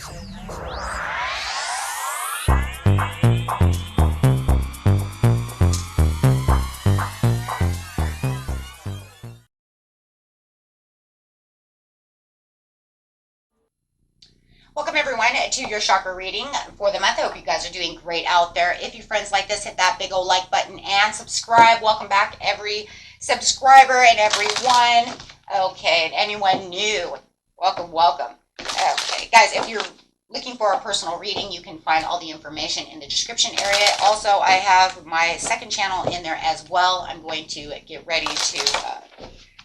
Welcome everyone to your chakra reading for the month. I hope you guys are doing great out there. If you friends like this, hit that big old like button and subscribe. Welcome back every subscriber and everyone. Okay, and anyone new, welcome, welcome. Okay, guys, if you're looking for a personal reading, you can find all the information in the description area. Also, I have my second channel in there as well. I'm going to get ready to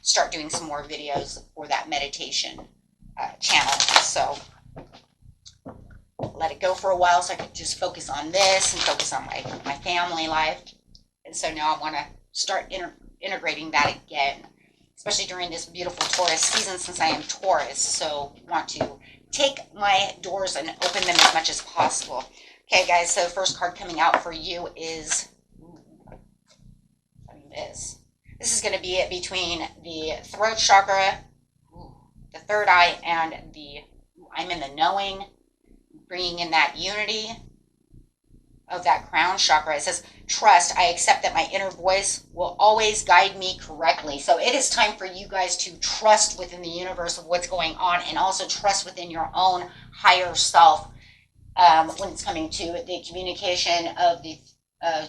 start doing some more videos for that meditation channel. So let it go for a while so I could just focus on this and focus on my family life. And so now I want to start integrating that again, especially during this beautiful Taurus season since I am Taurus. So I want to take my doors and open them as much as possible. Okay, guys, so the first card coming out for you is this. This is going to be between the throat chakra, the third eye, and I'm in the knowing, bringing in that unity of that crown chakra. It says, trust, I accept that my inner voice will always guide me correctly. So it is time for you guys to trust within the universe of what's going on, and also trust within your own higher self when it's coming to the communication of the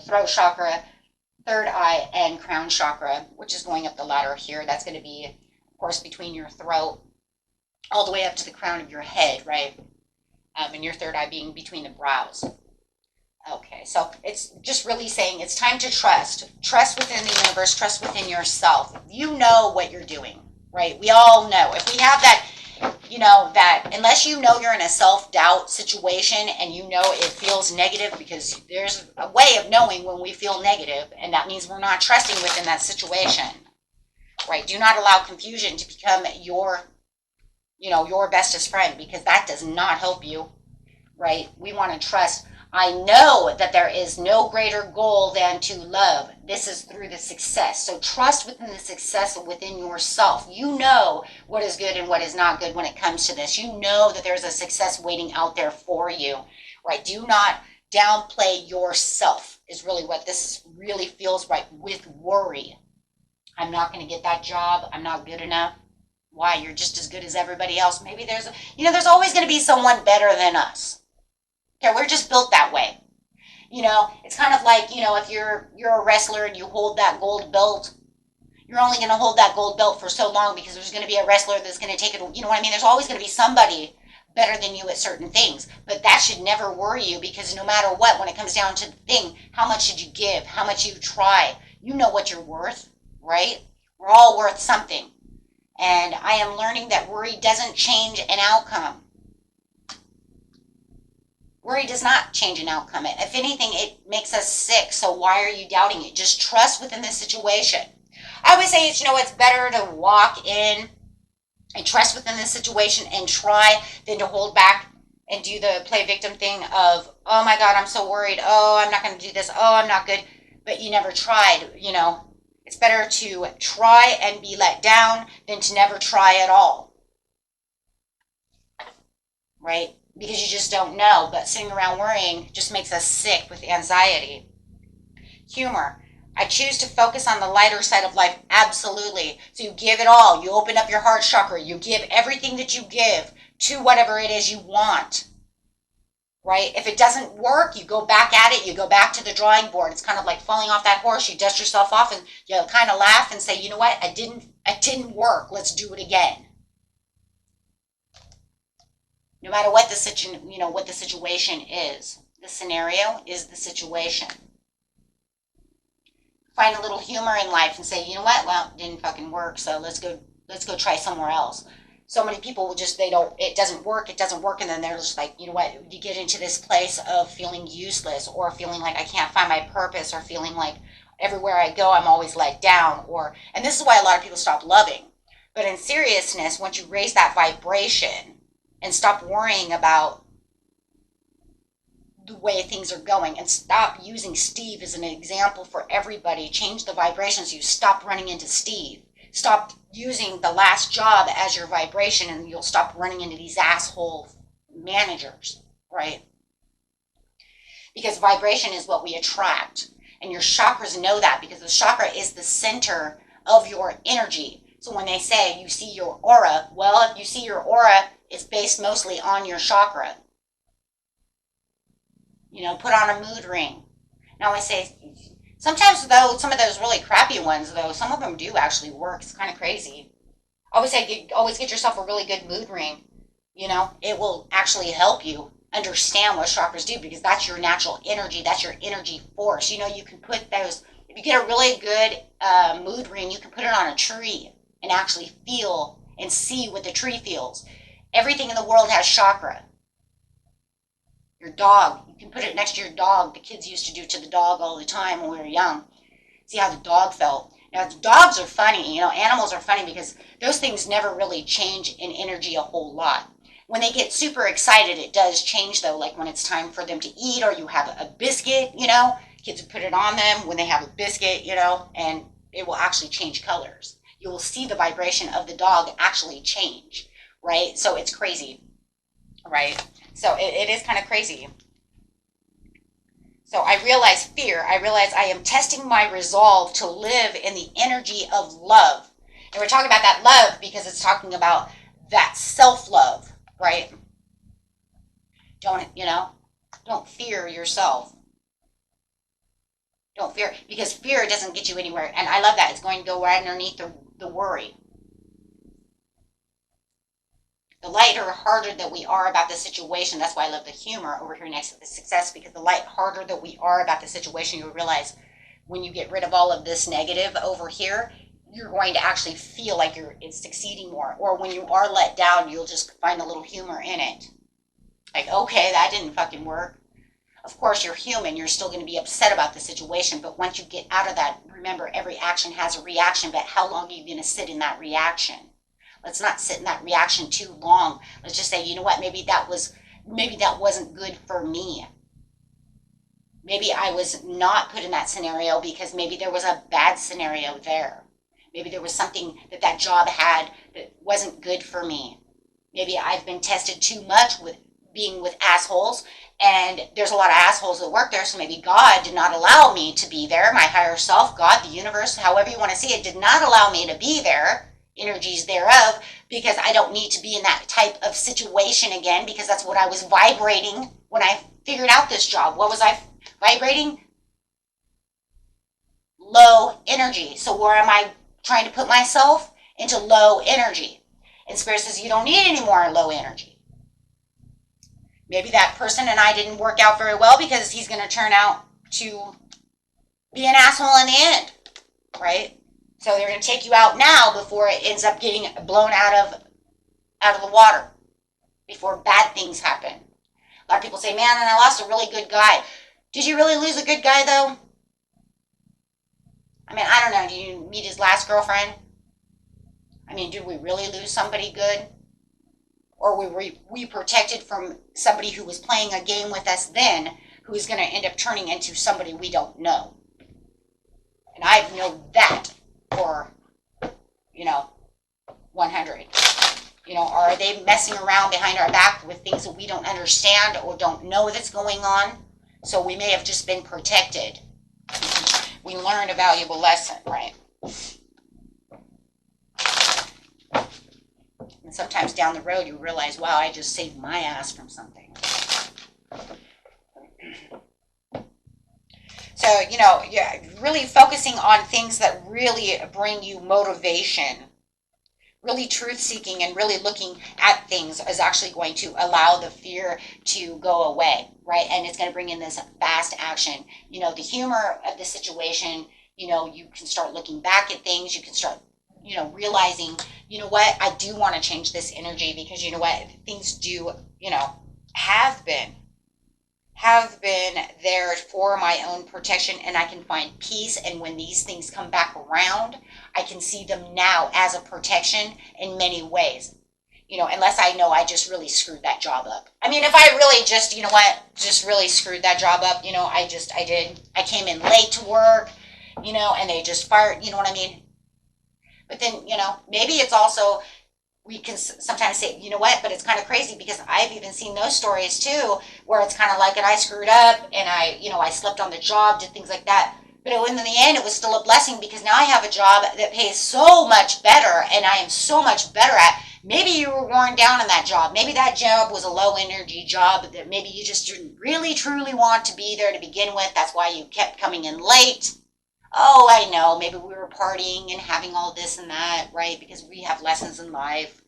throat chakra, third eye, and crown chakra, which is going up the ladder here. That's going to be, of course, between your throat all the way up to the crown of your head, right? And your third eye being between the brows. Okay, so it's just really saying it's time to trust. Trust within the universe, trust within yourself. You know what you're doing, right? We all know. If we have that, that unless you know you're in a self-doubt situation and you know it feels negative, because there's a way of knowing when we feel negative, and that means we're not trusting within that situation, right? Do not allow confusion to become your bestest friend, because that does not help you, right? We want to trust. I know that there is no greater goal than to love. This is through the success. So trust within the success within yourself. You know what is good and what is not good when it comes to this. You know that there's a success waiting out there for you, right? Do not downplay yourself is really what this really feels like with worry. I'm not going to get that job. I'm not good enough. Why? You're just as good as everybody else. Maybe there's always going to be someone better than us. Okay, we're just built that way. It's kind of like, if you're a wrestler and you hold that gold belt, you're only going to hold that gold belt for so long, because there's going to be a wrestler that's going to take it. You know what I mean? There's always going to be somebody better than you at certain things. But that should never worry you, because no matter what, when it comes down to the thing, how much did you give? How much you try? You know what you're worth, right? We're all worth something. And I am learning that worry doesn't change an outcome. Worry does not change an outcome. If anything, it makes us sick. So why are you doubting it? Just trust within the situation. I would say it's better to walk in and trust within the situation and try than to hold back and do the play victim thing of, oh my God, I'm so worried. Oh, I'm not going to do this. Oh, I'm not good. But you never tried, It's better to try and be let down than to never try at all, right? Because you just don't know. But sitting around worrying just makes us sick with anxiety. Humor. I choose to focus on the lighter side of life. Absolutely. So you give it all. You open up your heart chakra. You give everything that you give to whatever it is you want, right? If it doesn't work, you go back at it. You go back to the drawing board. It's kind of like falling off that horse. You dust yourself off and you kind of laugh and say, you know what? It didn't work. Let's do it again. No matter what the situation is, the scenario is the situation. Find a little humor in life and say, you know what? Well, it didn't fucking work, so let's go try somewhere else. So many people will just, it doesn't work, and then they're just like, you know what? You get into this place of feeling useless, or feeling like I can't find my purpose, or feeling like everywhere I go, I'm always let down, and this is why a lot of people stop loving. But in seriousness, once you raise that vibration and stop worrying about the way things are going, and stop using Steve as an example for everybody, change the vibrations. You stop running into Steve. Stop using the last job as your vibration, and you'll stop running into these asshole managers, right? Because vibration is what we attract. And your chakras know that because the chakra is the center of your energy. So when they say you see your aura, well, if you see your aura, it's based mostly on your chakra. You know, put on a mood ring. Now I say, sometimes though, some of those really crappy ones though, some of them do actually work. It's kind of crazy. I always say, always get yourself a really good mood ring. You know, it will actually help you understand what chakras do because that's your natural energy. That's your energy force. You know, you can put those, if you get a really good mood ring, you can put it on a tree and actually feel and see what the tree feels. Everything in the world has chakra. Your dog, you can put it next to your dog. The kids used to do to the dog all the time when we were young. See how the dog felt. Now, dogs are funny, you know, animals are funny because those things never really change in energy a whole lot. When they get super excited, it does change though, like when it's time for them to eat or you have a biscuit, you know, kids would put it on them when they have a biscuit, you know, and it will actually change colors. You will see the vibration of the dog actually change, right? So it's crazy, right? So it is kind of crazy. So I realize fear. I realize I am testing my resolve to live in the energy of love. And we're talking about that love because it's talking about that self-love, right? Don't, you know, don't fear yourself. Don't fear, because fear doesn't get you anywhere. And I love that. It's going to go right underneath the worry. The lighter, harder that we are about the situation, that's why I love the humor over here next to the success, because the light harder that we are about the situation, you'll realize when you get rid of all of this negative over here, you're going to actually feel like it's succeeding more. Or when you are let down, you'll just find a little humor in it. Like, okay, that didn't fucking work. Of course, you're human. You're still going to be upset about the situation. But once you get out of that, remember, every action has a reaction. But how long are you going to sit in that reaction? Let's not sit in that reaction too long. Let's just say, you know what, maybe that wasn't good for me. Maybe I was not put in that scenario because maybe there was a bad scenario there. Maybe there was something that job had that wasn't good for me. Maybe I've been tested too much with being with assholes, and there's a lot of assholes that work there, so maybe God did not allow me to be there. My higher self, God, the universe, however you want to see it, did not allow me to be there. Energies thereof, because I don't need to be in that type of situation again, because that's what I was vibrating when I figured out this job. What was I vibrating? Low energy. So where am I trying to put myself? Into low energy. And Spirit says you don't need any more low energy. Maybe that person and I didn't work out very well because he's going to turn out to be an asshole in the end, right? So they're going to take you out now before it ends up getting blown out of the water, before bad things happen. A lot of people say, man, and I lost a really good guy. Did you really lose a good guy, though? I mean, I don't know. Did you meet his last girlfriend? I mean, did we really lose somebody good? Or were we protected from somebody who was playing a game with us then, who is going to end up turning into somebody we don't know? And I know that. Or, 100. Are they messing around behind our back with things that we don't understand or don't know that's going on? So we may have just been protected. We learned a valuable lesson, right? And sometimes down the road you realize, wow, I just saved my ass from something. So, really focusing on things that really bring you motivation, really truth-seeking and really looking at things is actually going to allow the fear to go away, right? And it's going to bring in this fast action. The humor of the situation, you can start looking back at things. You can start, realizing, I do want to change this energy because things do, have been there for my own protection, and I can find peace. And when these things come back around, I can see them now as a protection in many ways. Unless I know I just really screwed that job up. I mean, if I really just, just really screwed that job up, I came in late to work, and they just fired, you know what I mean? But then, maybe it's also we can sometimes say, you know what, but it's kind of crazy because I've even seen those stories too, where it's kind of like, and I screwed up and I slept on the job, did things like that. But in the end, it was still a blessing because now I have a job that pays so much better and I am so much better at. Maybe you were worn down in that job. Maybe that job was a low energy job that maybe you just didn't really truly want to be there to begin with. That's why you kept coming in late. Oh, I know. Maybe we were partying and having all this and that, right? Because we have lessons in life.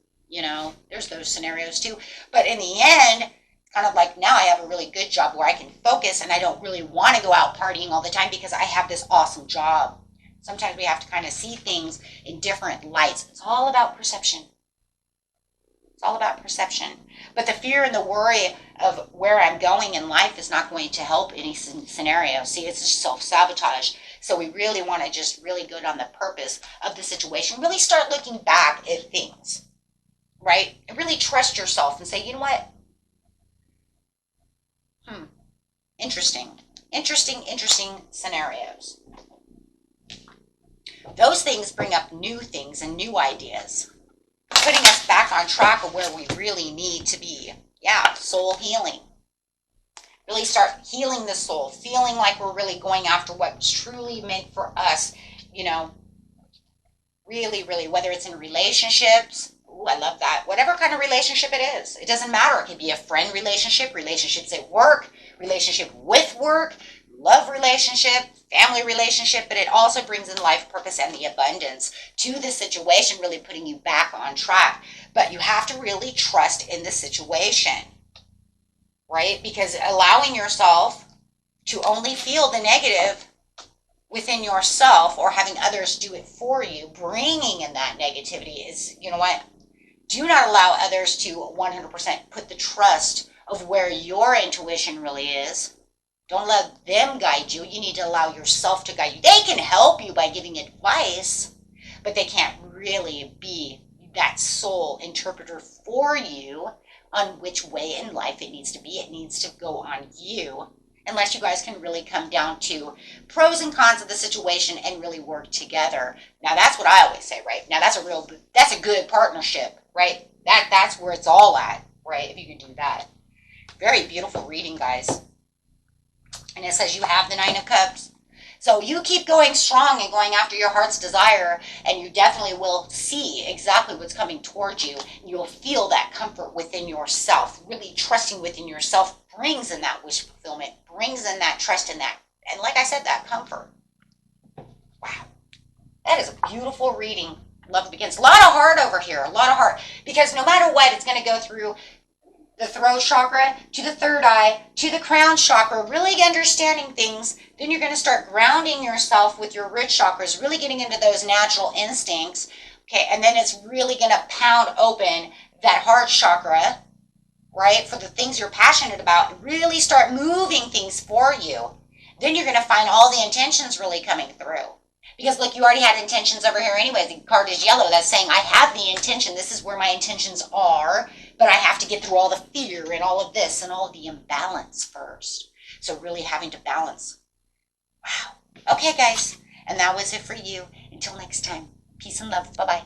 There's those scenarios too. But in the end, kind of like now I have a really good job where I can focus and I don't really want to go out partying all the time because I have this awesome job. Sometimes we have to kind of see things in different lights. It's all about perception. It's all about perception. But the fear and the worry of where I'm going in life is not going to help any scenario. See, it's just self-sabotage. So we really want to just really go down the purpose of the situation. Really start looking back at things, right? And really trust yourself and say, you know what? Interesting scenarios. Those things bring up new things and new ideas, putting us back on track of where we really need to be. Yeah, soul healing. Really start healing the soul, feeling like we're really going after what's truly meant for us, really, whether it's in relationships. Ooh, I love that. Whatever kind of relationship it is, it doesn't matter. It could be a friend relationship, relationships at work, relationship with work, love relationship, family relationship, but it also brings in life purpose and the abundance to the situation, really putting you back on track. But you have to really trust in the situation, right? Because allowing yourself to only feel the negative within yourself or having others do it for you, bringing in that negativity is, you know what? Do not allow others to 100% put the trust of where your intuition really is. Don't let them guide you. You need to allow yourself to guide you. They can help you by giving advice, but they can't really be that soul interpreter for you on which way in life it needs to be. It needs to go on you, unless you guys can really come down to pros and cons of the situation and really work together. Now, that's what I always say, right? Now, that's a good partnership, right? That's where it's all at, right? If you can do that. Very beautiful reading, guys. And it says you have the Nine of Cups. So you keep going strong and going after your heart's desire, and you definitely will see exactly what's coming towards you. You'll feel that comfort within yourself. Really trusting within yourself brings in that wish fulfillment, brings in that trust in that, and like I said, that comfort. Wow. That is a beautiful reading. Love begins. A lot of heart over here, a lot of heart. Because no matter what, it's going to go through the throat chakra, to the third eye, to the crown chakra, really understanding things. Then you're going to start grounding yourself with your root chakras, really getting into those natural instincts. Okay, and then it's really going to pound open that heart chakra, right, for the things you're passionate about. Really start moving things for you. Then you're going to find all the intentions really coming through. Because look, you already had intentions over here anyway. The card is yellow. That's saying I have the intention. This is where my intentions are. But I have to get through all the fear and all of this and all of the imbalance first. So really having to balance. Wow. Okay, guys. And that was it for you. Until next time. Peace and love. Bye-bye.